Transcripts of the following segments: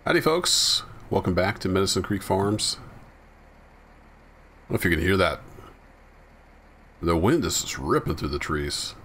Howdy folks, welcome back to Medicine Creek Farms. I don't know if you can hear that. The wind is just ripping through the trees.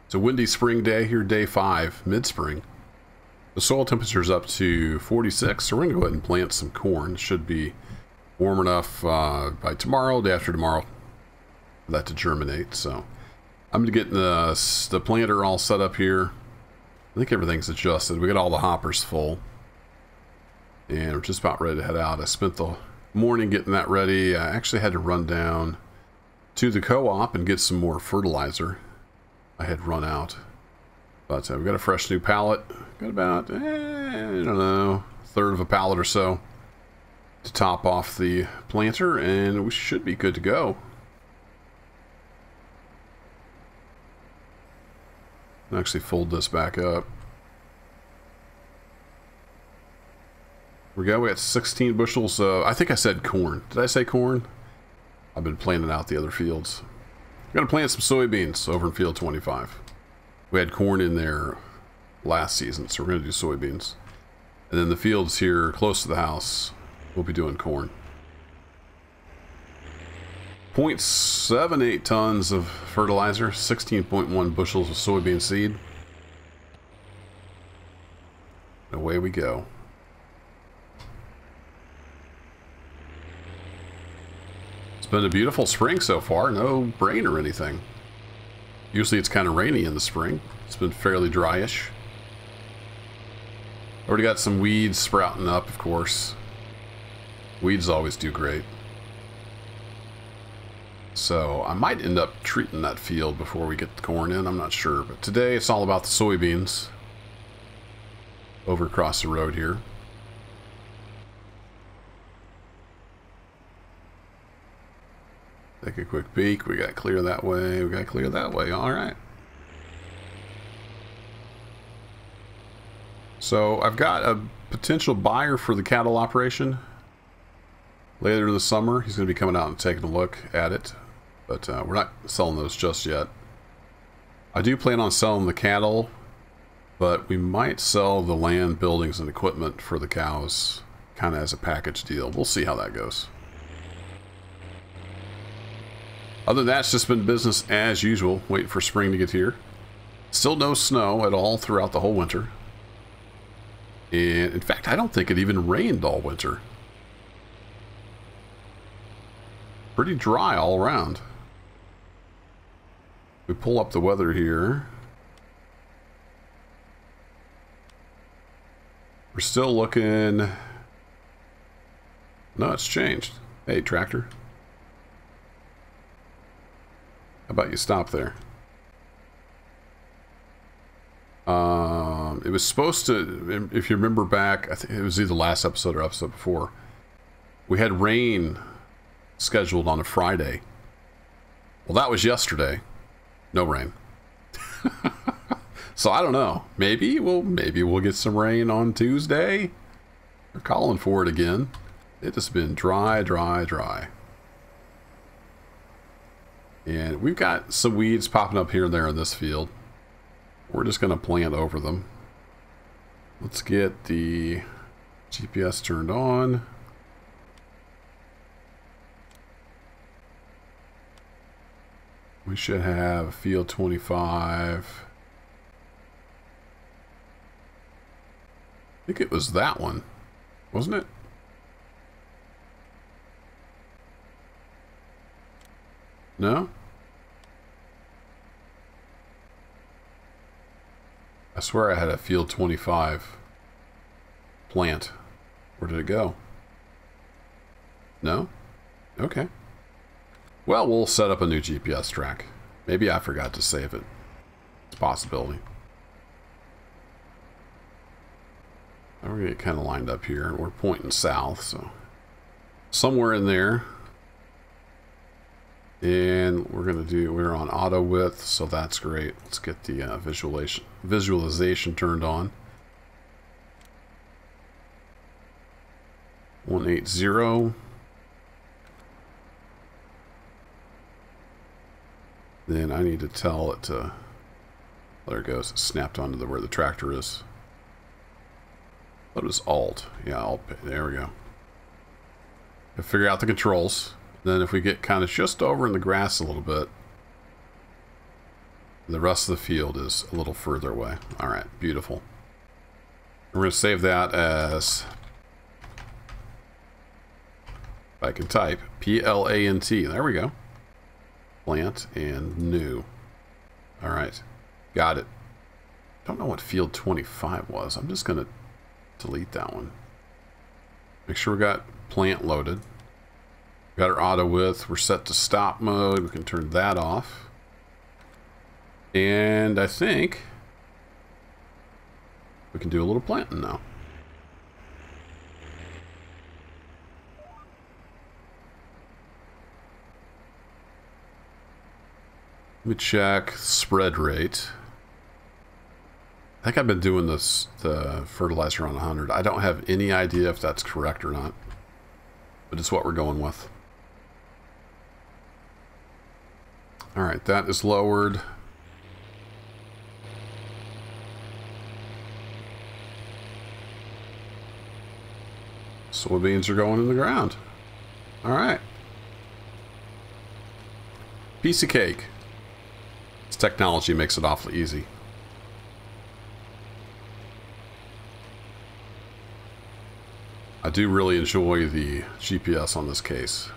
It's a windy spring day here, day 5, mid-spring. The soil temperature is up to 46, so we're going to go ahead and plant some corn. It should be warm enough by tomorrow, day after tomorrow, for that to germinate. So I'm going to get the planter all set up here. I think everything's adjusted. We got all the hoppers full. And we're just about ready to head out. I spent the morning getting that ready. I actually had to run down to the co-op and get some more fertilizer. I had run out. But we got a fresh new pallet. Got about, I don't know, a third of a pallet or so to top off the planter. And we should be good to go. I'll actually fold this back up. Here we go. We got 16 bushels. I think I said corn. Did I say corn? I've been planting out the other fields. We're going to plant some soybeans over in field 25. We had corn in there last season, so we're going to do soybeans. And then the fields here close to the house, we'll be doing corn. 0.78 tons of fertilizer, 16.1 bushels of soybean seed. And away we go. It's been a beautiful spring so far, no rain or anything. Usually it's kind of rainy in the spring. It's been fairly dryish. Already got some weeds sprouting up, of course. Weeds always do great. So I might end up treating that field before we get the corn in, I'm not sure. But today it's all about the soybeans over across the road here. Take a quick peek. We got to clear that way. We got to clear that way. All right. So I've got a potential buyer for the cattle operation later this summer. He's going to be coming out and taking a look at it. But we're not selling those just yet. I do plan on selling the cattle, but we might sell the land, buildings, and equipment for the cows kind of as a package deal. We'll see how that goes. Other than that, it's just been business as usual, waiting for spring to get here. Still no snow at all throughout the whole winter. And in fact, I don't think it even rained all winter. Pretty dry all around. We pull up the weather here. We're still looking... No, it's changed. Hey, tractor. How about you stop there? It was supposed to, if you remember back, I think it was either last episode or episode before, we had rain scheduled on a Friday. Well, that was yesterday. No rain. So I don't know. Maybe we'll get some rain on Tuesday. They're calling for it again. It has been dry, dry, dry. And we've got some weeds popping up here and there in this field. We're just going to plant over them. Let's get the GPS turned on. We should have field 25. I think it was that one, wasn't it? No? I swear I had a field 25 plant. Where did it go? No? Okay. Well, we'll set up a new GPS track. Maybe I forgot to save it. It's a possibility. We're going to get kind of lined up here. We're pointing south, so somewhere in there. And we're on auto width, so that's great. Let's get the visualization turned on. 180. Then I need to tell it to, there it goes, it snapped onto where the tractor is. What is Alt? Yeah, Alt. There we go. Figure out the controls. Then if we get kind of just over in the grass a little bit, the rest of the field is a little further away. All right, beautiful. We're going to save that as, if I can type, plant. There we go. Plant and new. All right, got it. Don't know what field 25 was. I'm just going to delete that one. Make sure we got plant loaded. We got our auto width. We're set to stop mode. We can turn that off. And I think we can do a little planting now. Let me check spread rate. I think I've been doing this, the fertilizer on 100. I don't have any idea if that's correct or not, but it's what we're going with. All right, that is lowered. Soybeans are going in the ground. All right. Piece of cake. This technology makes it awfully easy. I do really enjoy the GPS on this case.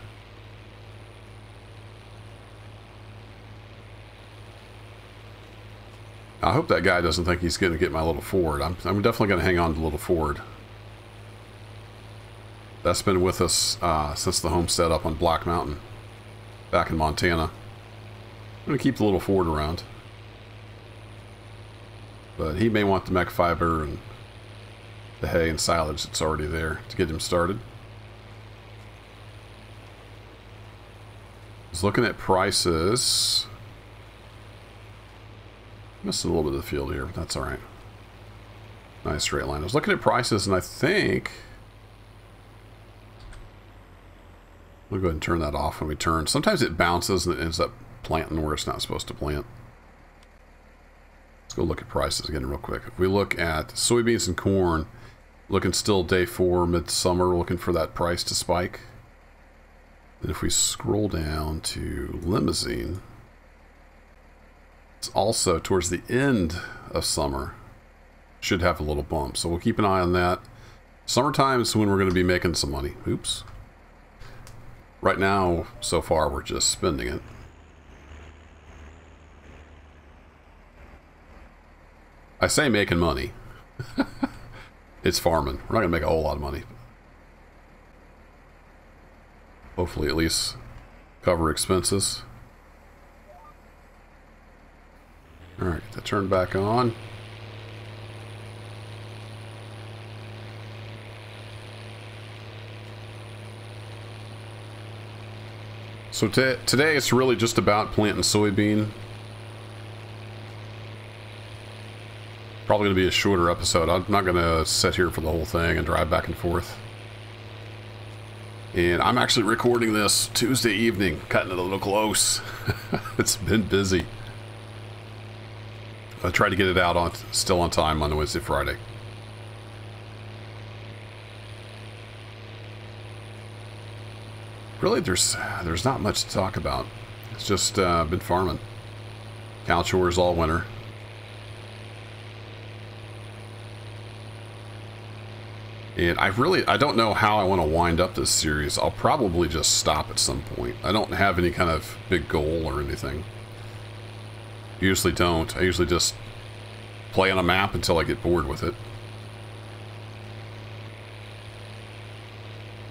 I hope that guy doesn't think he's going to get my little Ford. I'm definitely going to hang on to the little Ford. That's been with us since the homestead up on Black Mountain, back in Montana. I'm going to keep the little Ford around. But he may want the mech fiber and the hay and silage that's already there to get him started. I was looking at prices. Missed a little bit of the field here, but that's alright. Nice straight line. I was looking at prices and I think we'll go ahead and turn that off when we turn. Sometimes it bounces and it ends up planting where it's not supposed to plant. Let's go look at prices again real quick. If we look at soybeans and corn, looking still day 4, midsummer, looking for that price to spike. And if we scroll down to limousine, it's also towards the end of summer. Should have a little bump. So we'll keep an eye on that. Summertime is when we're going to be making some money. Oops. Right now, so far, we're just spending it. I say making money. It's farming. We're not going to make a whole lot of money. Hopefully at least cover expenses. Alright, get that turned back on. So today it's really just about planting soybean. Probably going to be a shorter episode. I'm not going to sit here for the whole thing and drive back and forth. And I'm actually recording this Tuesday evening, cutting it a little close. It's been busy. I try to get it out still on time on Wednesday, Friday. Really, there's not much to talk about. It's just been farming. Cow chores all winter. And I don't know how I want to wind up this series. I'll probably just stop at some point. I don't have any kind of big goal or anything. Usually don't. I usually just play on a map until I get bored with it.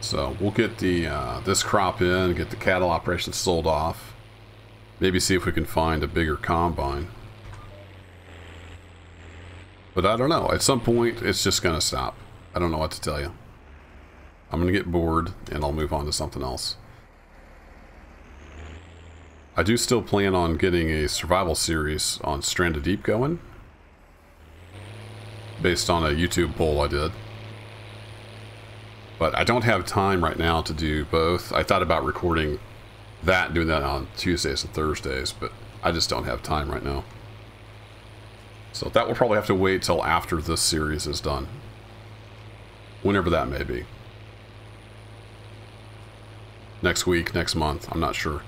So we'll get the this crop in, get the cattle operation sold off. Maybe see if we can find a bigger combine. But I don't know. At some point, it's just going to stop. I don't know what to tell you. I'm going to get bored and I'll move on to something else. I do still plan on getting a survival series on Stranded Deep going, based on a YouTube poll I did. But I don't have time right now to do both. I thought about recording that and doing that on Tuesdays and Thursdays, but I just don't have time right now. So that will probably have to wait till after this series is done. whenever that may be. Next week, next month, I'm not sure.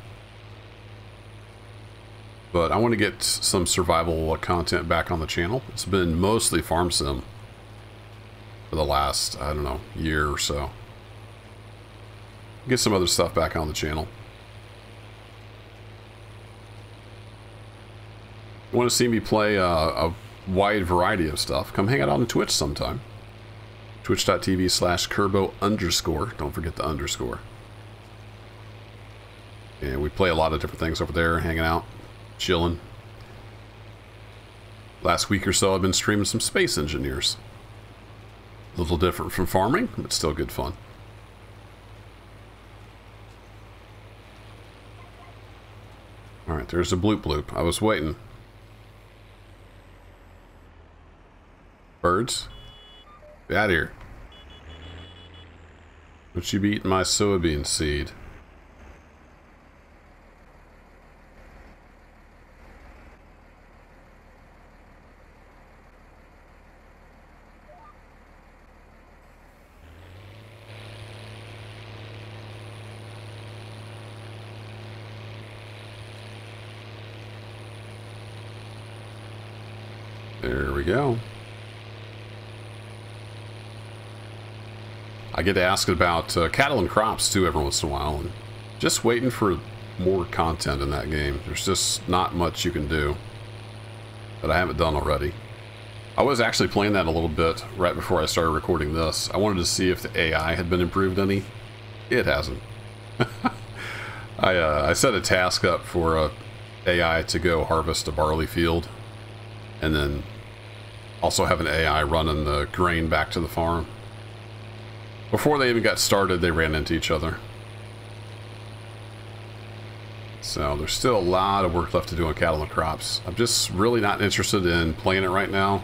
But I want to get some survival content back on the channel. It's been mostly farm sim for the last, I don't know, year or so. Get some other stuff back on the channel. Want to see me play a wide variety of stuff? Come hang out on Twitch sometime. Twitch.tv/Kerbo_. Don't forget the underscore. And we play a lot of different things over there, hanging out, chilling. Last week or so, I've been streaming some Space Engineers. A little different from farming, but still good fun. Alright, there's a bloop bloop. I was waiting. Birds? Get out of here. Don't you be eating my soybean seed. There we go. I get asked about cattle and crops too every once in a while, and just waiting for more content in that game. There's just not much you can do that I haven't done already. I was actually playing that a little bit right before I started recording this. I wanted to see if the AI had been improved any. It hasn't. I set a task up for AI to go harvest a barley field, and then also have an AI running the grain back to the farm. Before they even got started, they ran into each other. So there's still a lot of work left to do on cattle and crops. I'm just really not interested in playing it right now.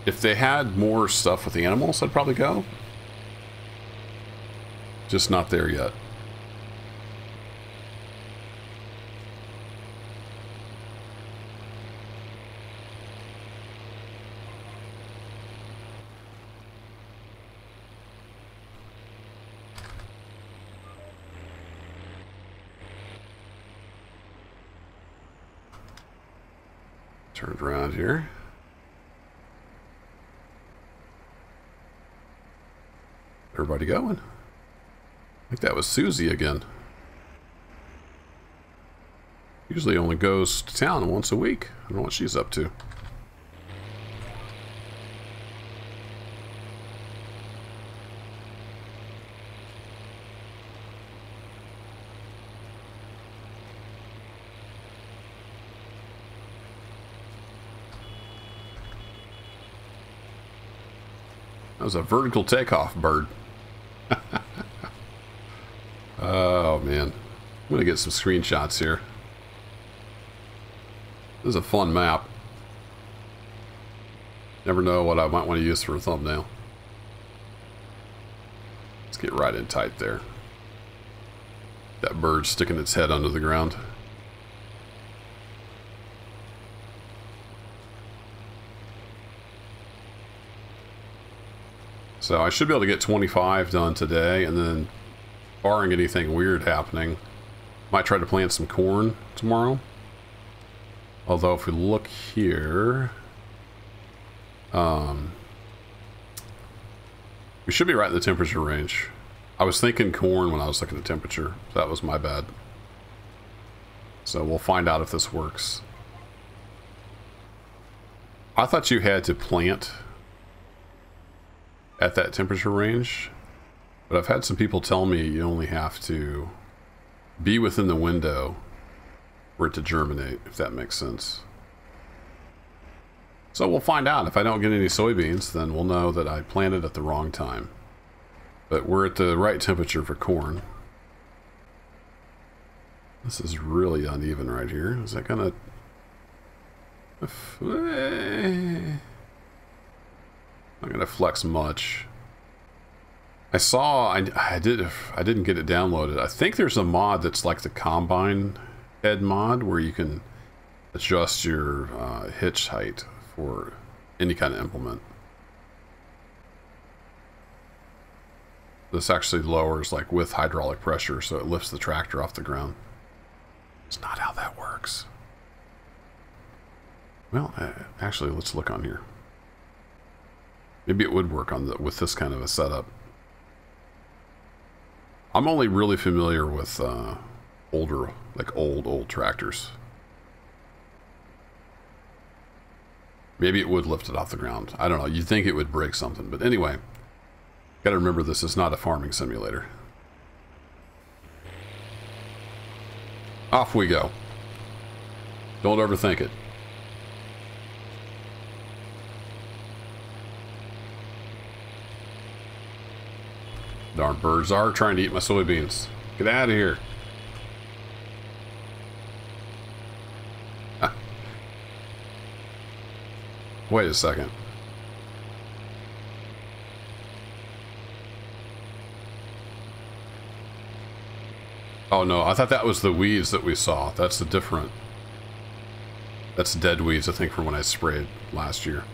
If they had more stuff with the animals, I'd probably go. Just not there yet. Turned around here. Everybody going? I think that was Susie again. Usually only goes to town once a week. I don't know what she's up to. That was a vertical takeoff bird. Oh man, I'm gonna get some screenshots here. This is a fun map. Never know what I might want to use for a thumbnail. Let's get right in tight there. That bird sticking its head under the ground. So I should be able to get 25 done today, and then barring anything weird happening, might try to plant some corn tomorrow. Although if we look here, we should be right in the temperature range. I was thinking corn when I was looking at temperature. That was my bad. So we'll find out if this works. I thought you had to plant at that temperature range, but I've had some people tell me you only have to be within the window for it to germinate, if that makes sense. So we'll find out. If I don't get any soybeans, then we'll know that I planted at the wrong time. But we're at the right temperature for corn. This is really uneven right here. Is that gonna... Not gonna flex much. I saw I didn't get it downloaded. I think there's a mod that's like the combine head mod where you can adjust your hitch height for any kind of implement. This actually lowers, like, with hydraulic pressure, so it lifts the tractor off the ground. It's not how that works. Well, actually, let's look on here. Maybe it would work on with this kind of a setup. I'm only really familiar with older, like old tractors. Maybe it would lift it off the ground. I don't know. You'd think it would break something. But anyway, got to remember this is not a farming simulator. Off we go. Don't overthink it. Darn birds are trying to eat my soybeans. Get out of here. Wait a second. Oh no, I thought that was the weeds that we saw. That's that's dead weeds, I think, from when I sprayed last year.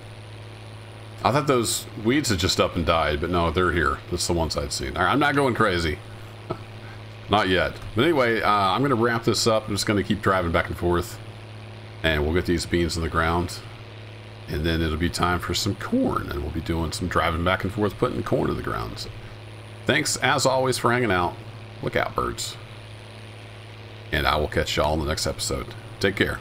I thought those weeds had just up and died, but no, they're here. That's the ones I'd seen. I'm not going crazy. Not yet. But anyway, I'm going to wrap this up. I'm just going to keep driving back and forth. And we'll get these beans in the ground. And then it'll be time for some corn. And we'll be doing some driving back and forth, putting corn in the ground. So, thanks, as always, for hanging out. Look out, birds. And I will catch y'all in the next episode. Take care.